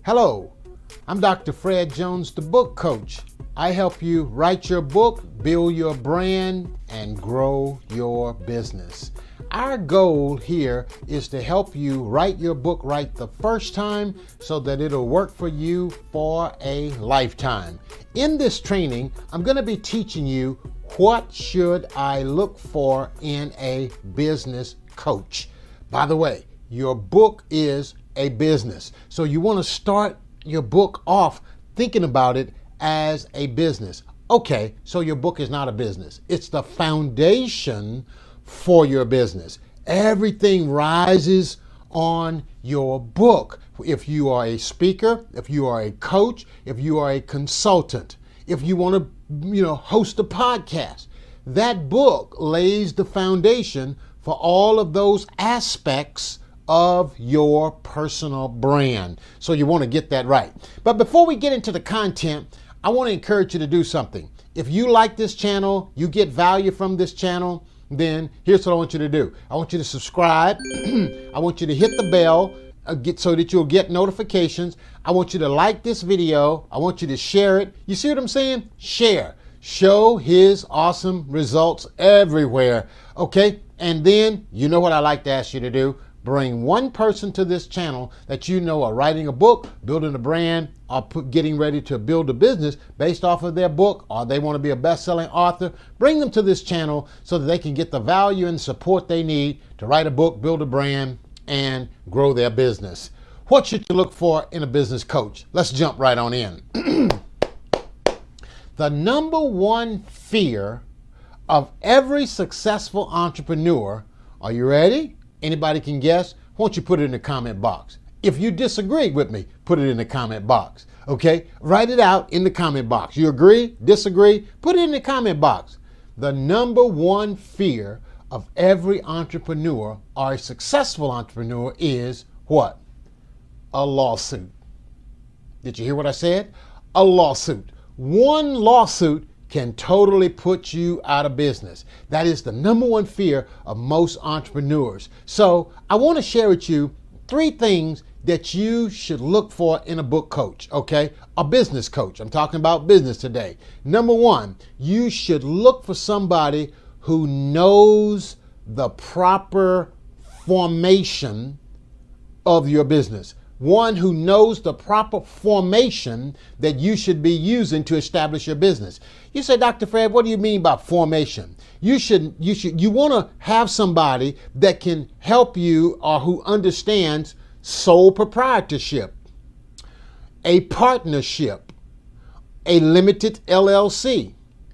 Hello, I'm Dr. Fred Jones, the book coach. I help you write your book, build your brand, and grow your business. Our goal here is to help you write your book right the first time so that it'll work for you for a lifetime. In this training, I'm going to be teaching you what should I look for in a business coach. By the way, your book is a business. So you want to start your book off thinking about it as a business. Okay, so your book is not a business. It's the foundation for your business. Everything rises on your book. If you are a speaker, if you are a coach, if you are a consultant, if you want to, host a podcast, that book lays the foundation for all of those aspects of your personal brand. So you want to get that right. But before we get into the content, I want to encourage you to do something. If you like this channel, you get value from this channel, then here's what I want you to do. I want you to subscribe. I want you to hit the bell so that you'll get notifications. I want you to like this video. I want you to share it. You see what I'm saying? Share. Show his awesome results everywhere. Okay? And then, you know what I like to ask you to do? Bring one person to this channel that you know are writing a book, building a brand, or getting ready to build a business based off of their book, or they want to be a best-selling author. Bring them to this channel so that they can get the value and support they need to write a book, build a brand, and grow their business. What should you look for in a business coach? Let's jump right on in. The number one fear of every successful entrepreneur, are you ready? Anybody can guess? Won't you put it in the comment box? If you disagree with me, put it in the comment box. Okay? Write it out in the comment box. You agree? Disagree? Put it in the comment box. The number one fear of every entrepreneur or a successful entrepreneur is what? A lawsuit. Did you hear what I said? A lawsuit. One lawsuit can totally put you out of business. That is the number one fear of most entrepreneurs. So I want to share with you 3 things that you should look for in a book coach, okay? A business coach. I'm talking about business today. Number 1, you should look for somebody who knows the proper formation of your business. One who knows the proper formation that you should be using to establish your business. You say, Dr. Fred, what do you mean by formation? You want to have somebody that can help you or who understands sole proprietorship, a partnership, a limited LLC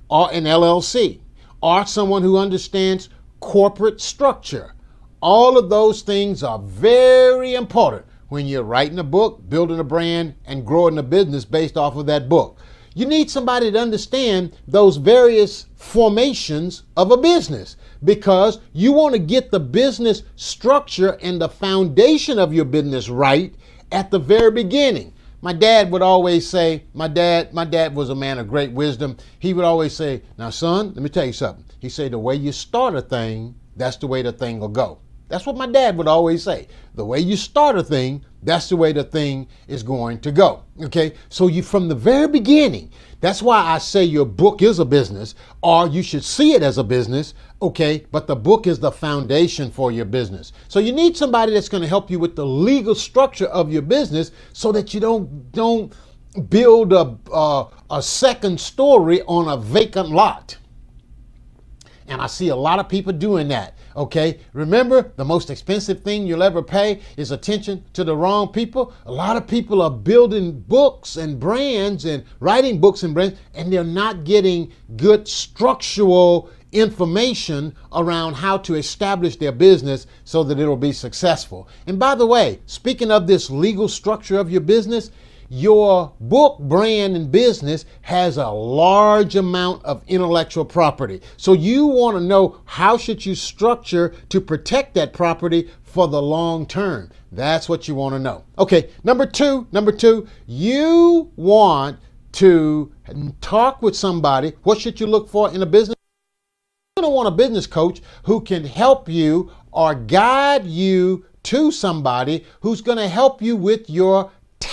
or an LLC, or someone who understands corporate structure. All of those things are very important when you're writing a book, building a brand, and growing a business based off of that book. You need somebody to understand those various formations of a business because you want to get the business structure and the foundation of your business right at the very beginning. My dad would always say, my dad was a man of great wisdom. He would always say, now son, let me tell you something. He said, the way you start a thing, that's the way the thing will go. That's what my dad would always say. The way you start a thing, that's the way the thing is going to go. Okay? So you, from the very beginning, that's why I say your book is a business, or you should see it as a business, okay? But the book is the foundation for your business. So you need somebody that's going to help you with the legal structure of your business so that you don't build a second story on a vacant lot. And I see a lot of people doing that, okay? Remember, the most expensive thing you'll ever pay is attention to the wrong people. A lot of people are building books and brands and writing books and brands, and they're not getting good structural information around how to establish their business so that it'll be successful. And by the way, speaking of this legal structure of your business, your book, brand, and business has a large amount of intellectual property. So you want to know how should you structure to protect that property for the long term. That's what you want to know. Okay, number two, you want to talk with somebody. What should you look for in a business? You're going to want a business coach who can help you or guide you to somebody who's going to help you with your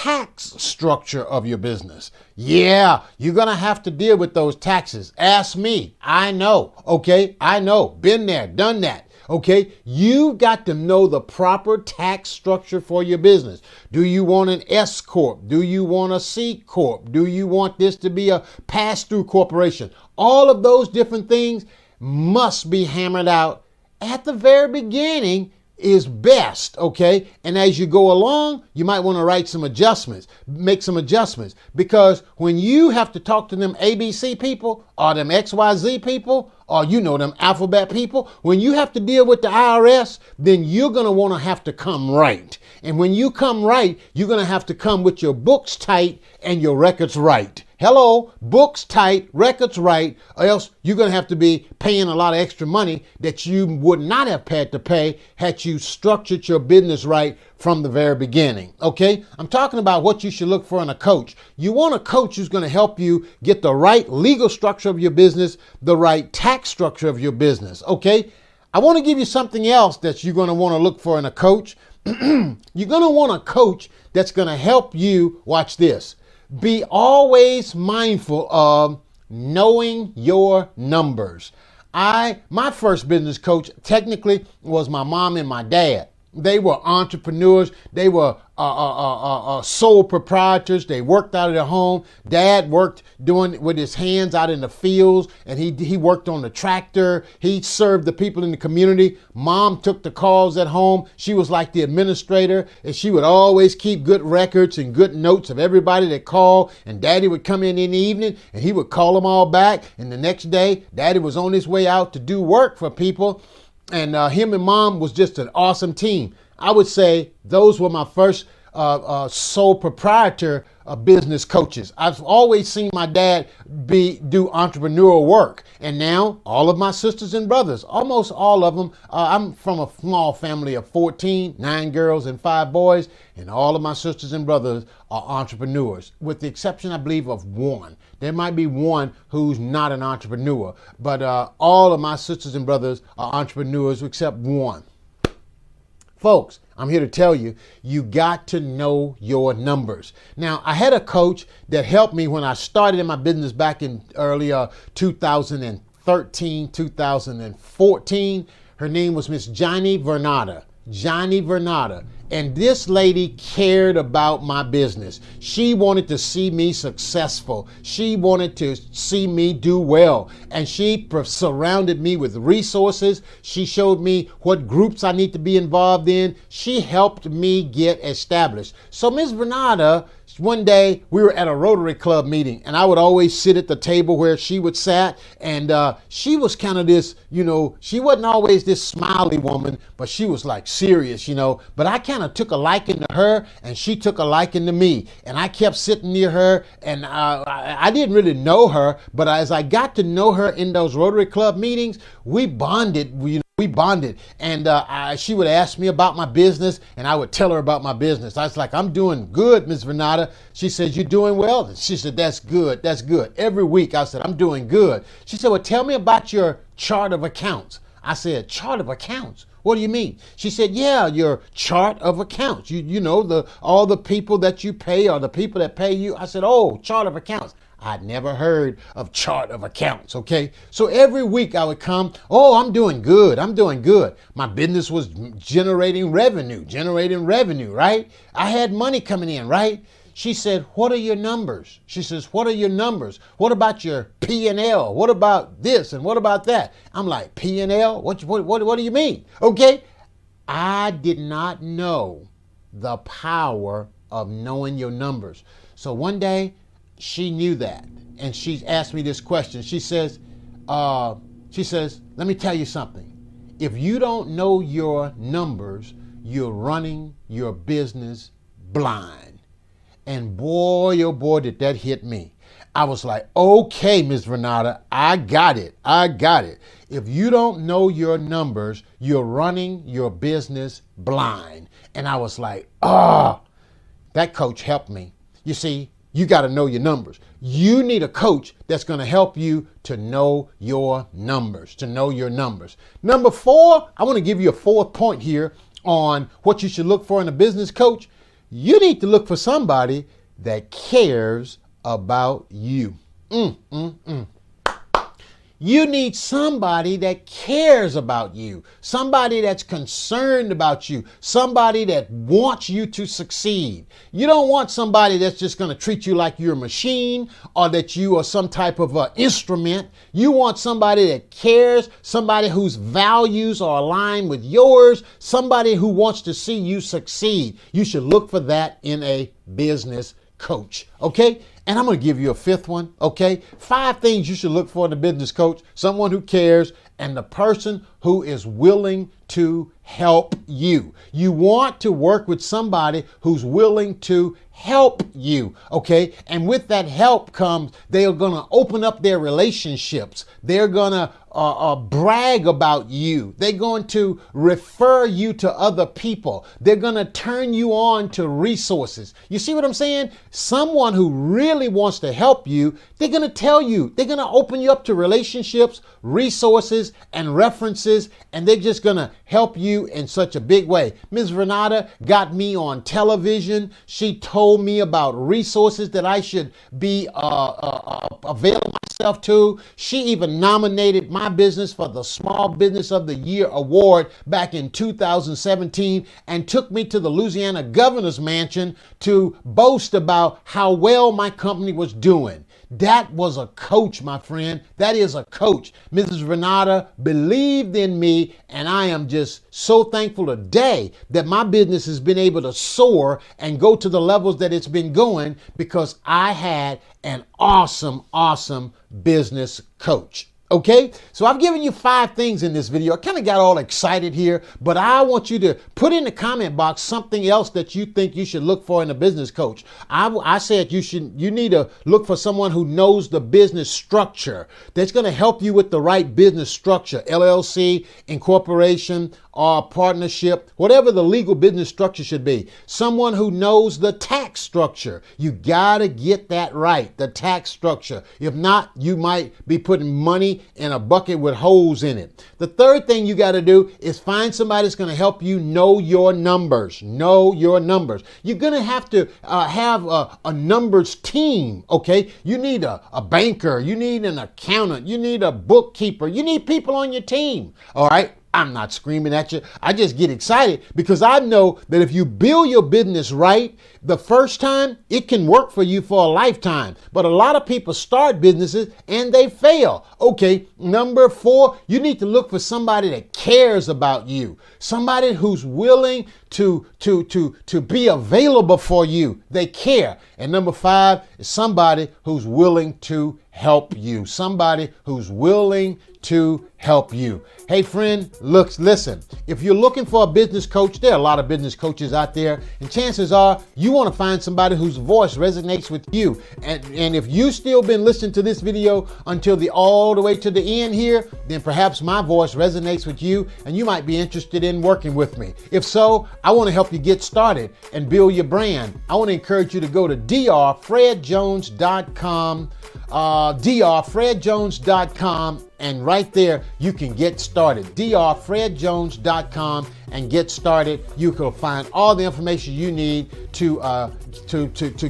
tax structure of your business. Yeah, you're going to have to deal with those taxes. Ask me. I know. Okay. I know. Been there, done that. Okay, you've got to know the proper tax structure for your business. Do you want an S Corp? Do you want a C Corp? Do you want this to be a pass-through corporation? All of those different things must be hammered out at the very beginning is best, okay? And as you go along, you might want to write some adjustments, make some adjustments, because when you have to talk to them ABC people or them XYZ people, or them alphabet people, when you have to deal with the IRS, then you're going to want to have to come right. And when you come right, you're going to have to come with your books tight and your records right. Hello, books tight, records right, or else you're going to have to be paying a lot of extra money that you would not have had to pay had you structured your business right from the very beginning. Okay, I'm talking about what you should look for in a coach. You want a coach who's going to help you get the right legal structure of your business, the right tax structure of your business. Okay, I want to give you something else that you're going to want to look for in a coach. You're going to want a coach that's going to help you, watch this, be always mindful of knowing your numbers. My first business coach technically was my mom and my dad. They were entrepreneurs. They were sole proprietors. They worked out of their home. Dad worked doing with his hands out in the fields, and he worked on the tractor. He served the people in the community. Mom took the calls at home. She was like the administrator, and she would always keep good records and good notes of everybody that called. And Daddy would come in the evening, and he would call them all back. And the next day, Daddy was on his way out to do work for people. And him and Mom was just an awesome team. I would say those were my first sole proprietor business coaches. I've always seen my dad do entrepreneurial work. And now all of my sisters and brothers, almost all of them, I'm from a small family of 14, 9 girls and 5 boys. And all of my sisters and brothers are entrepreneurs, with the exception, I believe, of one. There might be one who's not an entrepreneur, but all of my sisters and brothers are entrepreneurs except one. Folks, I'm here to tell you, you got to know your numbers. Now, I had a coach that helped me when I started in my business back in early 2013, 2014. Her name was Miss Johnny Vernata. And this lady cared about my business. She wanted to see me successful. She wanted to see me do well. And she surrounded me with resources. She showed me what groups I need to be involved in. She helped me get established. So Ms. Vernata, one day we were at a Rotary Club meeting, and I would always sit at the table where she would sat, and she was kind of this, she wasn't always this smiley woman, but she was like serious, but I kind of took a liking to her, and she took a liking to me, and I kept sitting near her, and I didn't really know her, but as I got to know her in those Rotary Club meetings, we bonded, we bonded, and she would ask me about my business, and I would tell her about my business. I was like, I'm doing good, Ms. Vernata. She said, you doing well? She said, that's good, that's good. Every week I said, I'm doing good. She said, well, tell me about your chart of accounts. I said, chart of accounts? What do you mean? She said, yeah, your chart of accounts. You know, all the people that you pay or the people that pay you. I said, oh, chart of accounts. I'd never heard of chart of accounts, okay? So every week I would come, oh, I'm doing good, I'm doing good. My business was generating revenue, right? I had money coming in, right? She said, what are your numbers? She says, what are your numbers? What about your P&L? What about this and what about that? I'm like, P&L? What do you mean? Okay? I did not know the power of knowing your numbers. So one day, she knew that, and she asked me this question. She says, let me tell you something. If you don't know your numbers, you're running your business blind. And boy, oh boy, did that hit me. I was like, okay, Ms. Vernata, I got it. If you don't know your numbers, you're running your business blind. And I was like, that coach helped me. You see, you got to know your numbers. You need a coach that's going to help you to know your numbers, Number 4, I want to give you a 4th point here on what you should look for in a business coach. you need to look for somebody that cares about you. You need somebody that cares about you, somebody that's concerned about you, somebody that wants you to succeed. You don't want somebody that's just going to treat you like you're a machine or that you are some type of instrument. You want somebody that cares, somebody whose values are aligned with yours, somebody who wants to see you succeed. You should look for that in a business coach, okay? And I'm going to give you a fifth one, okay? 5 things you should look for in a business coach: someone who cares and the person who is willing to help you. You want to work with somebody who's willing to help you, okay? And with that help comes, they are going to open up their relationships. They're going to brag about you. They're going to refer you to other people. They're going to turn you on to resources. You see what I'm saying? Someone who really wants to help you, they're going to tell you, they're going to open you up to relationships, resources, and references, and they're just going to help you in such a big way. Ms. Renata got me on television. She told me about resources that I should be availing myself to. She even nominated my business for the Small Business of the Year award back in 2017 and took me to the Louisiana Governor's Mansion to boast about how well my company was doing. That was a coach, my friend. That is a coach. Mrs. Renata believed in me, and I am just so thankful today that my business has been able to soar and go to the levels that it's been going because I had an awesome business coach. Okay, so I've given you 5 things in this video. I kind of got all excited here, but I want you to put in the comment box something else that you think you should look for in a business coach. I said you need to look for someone who knows the business structure, that's going to help you with the right business structure, LLC, incorporation, or partnership, whatever the legal business structure should be. Someone who knows the tax structure. You got to get that right, the tax structure. If not, you might be putting money in a bucket with holes in it. The third thing you got to do is find somebody that's going to help you know your numbers. Know your numbers. You're going to have a numbers team, okay? You need a banker. You need an accountant. You need a bookkeeper. You need people on your team, all right? I'm not screaming at you. I just get excited because I know that if you build your business right the first time, it can work for you for a lifetime. But a lot of people start businesses and they fail. Okay, number 4, you need to look for somebody that cares about you. Somebody who's willing to be available for you. They care. And number 5 is somebody who's willing to help you. Somebody who's willing to help you. Hey friend, listen, if you're looking for a business coach, there are a lot of business coaches out there, and chances are you want to find somebody whose voice resonates with you. And if you still been listening to this video until all the way to the end here, then perhaps my voice resonates with you and you might be interested in working with me. If so, I want to help you get started and build your brand. I want to encourage you to go to drfredjones.com, drfredjones.com, and right there you can get started. drfredjones.com and get started. You can find all the information you need to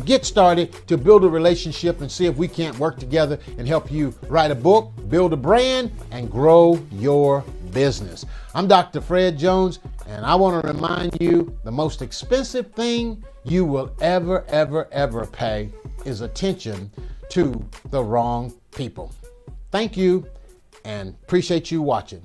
get started, to build a relationship and see if we can't work together and help you write a book, build a brand, and grow your business. I'm Dr. Fred Jones, and I want to remind you the most expensive thing you will ever pay is attention to the wrong people. Thank you and appreciate you watching.